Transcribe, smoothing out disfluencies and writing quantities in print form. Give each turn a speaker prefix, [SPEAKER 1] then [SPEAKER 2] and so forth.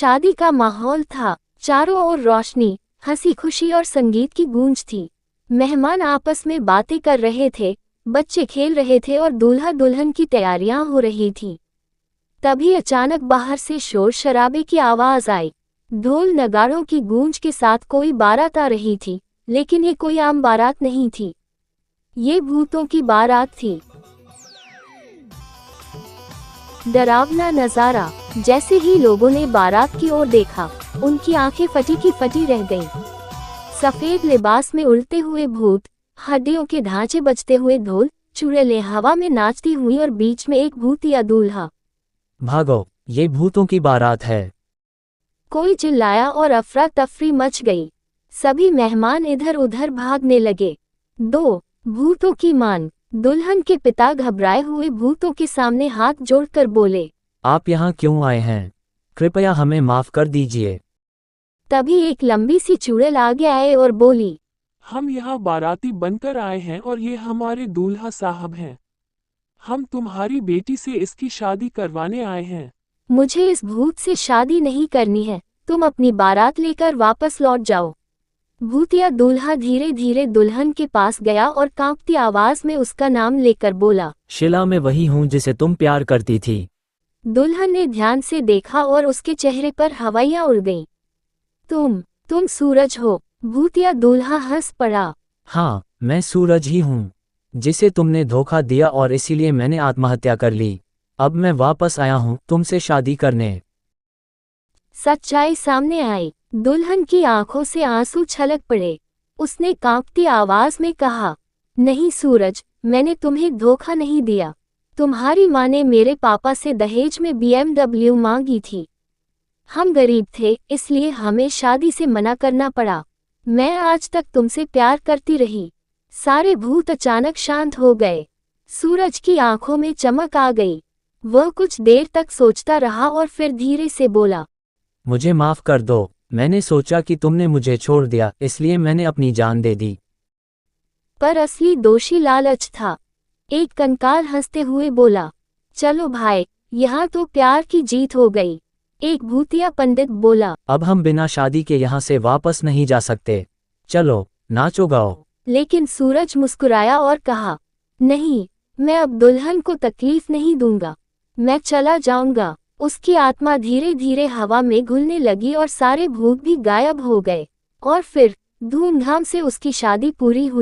[SPEAKER 1] शादी का माहौल था। चारों ओर रोशनी, हंसी खुशी और संगीत की गूंज थी। मेहमान आपस में बातें कर रहे थे, बच्चे खेल रहे थे और दूल्हा दुल्हन की तैयारियां हो रही थीं। तभी अचानक बाहर से शोर शराबे की आवाज आई। ढोल नगाड़ों की गूंज के साथ कोई बारात आ रही थी, लेकिन ये कोई आम बारात नहीं थी। ये भूतों की बारात थी। डरावना नजारा। जैसे ही लोगों ने बारात की ओर देखा, उनकी आंखें फटी की फटी रह गईं। सफेद लिबास में उड़ते हुए भूत, हड्डियों के ढांचे बजते हुए ढोल, चुड़ैलें हवा में नाचती हुई और बीच में एक भूत या दूल्हा।
[SPEAKER 2] भागो, ये भूतों की बारात है।
[SPEAKER 1] कोई चिल्लाया और अफरा तफरी मच गई। सभी मेहमान इधर उधर भागने लगे। 2 भूतों की मान। दुल्हन के पिता घबराए हुए भूतों के सामने हाथ जोड़कर बोले,
[SPEAKER 2] आप यहाँ क्यों आए हैं? कृपया हमें माफ कर दीजिए।
[SPEAKER 1] तभी एक लंबी सी चुड़ैल आगे आए और बोली,
[SPEAKER 3] हम यहाँ बाराती बनकर आए हैं और ये हमारे दूल्हा साहब हैं। हम तुम्हारी बेटी से इसकी शादी करवाने आए हैं।
[SPEAKER 1] मुझे इस भूत से शादी नहीं करनी है, तुम अपनी बारात लेकर वापस लौट जाओ। भूतिया दूल्हा धीरे धीरे दुल्हन के पास गया और कांपती आवाज में उसका नाम लेकर बोला,
[SPEAKER 2] शिला मैं वही हूँ जिसे तुम प्यार करती थी।
[SPEAKER 1] दुल्हन ने ध्यान से देखा और उसके चेहरे पर हवाइयां उड़ गईं। तुम सूरज हो। भूतिया दूल्हा हंस पड़ा।
[SPEAKER 2] हाँ, मैं सूरज ही हूँ, जिसे तुमने धोखा दिया और इसीलिए मैंने आत्महत्या कर ली। अब मैं वापस आया हूँ तुमसे शादी करने।
[SPEAKER 1] सच्चाई सामने आई। दुल्हन की आंखों से आंसू छलक पड़े। उसने कांपती आवाज में कहा, नहीं सूरज, मैंने तुम्हें धोखा नहीं दिया। तुम्हारी माँ ने मेरे पापा से दहेज में BMW मांगी थी। हम गरीब थे, इसलिए हमें शादी से मना करना पड़ा। मैं आज तक तुमसे प्यार करती रही। सारे भूत अचानक शांत हो गए। सूरज की आंखों में चमक आ गई। वह कुछ देर तक सोचता रहा और फिर धीरे से बोला,
[SPEAKER 2] मुझे माफ कर दो। मैंने सोचा कि तुमने मुझे छोड़ दिया, इसलिए मैंने अपनी जान दे दी।
[SPEAKER 1] पर असली दोषी लालच था। एक कंकाल हंसते हुए बोला, चलो भाई, यहाँ तो प्यार की जीत हो गई। एक भूतिया पंडित बोला,
[SPEAKER 2] अब हम बिना शादी के यहाँ से वापस नहीं जा सकते। चलो, नाचो गाओ।
[SPEAKER 1] लेकिन सूरज मुस्कुराया और कहा, नहीं, मैं अब दुल्हन को तकलीफ नहीं दूंगा। मैं चला जाऊंगा। उसकी आत्मा धीरे धीरे हवा में घुलने लगी और सारे भूत भी गायब हो गए। और फिर धूमधाम से उसकी शादी पूरी हुई।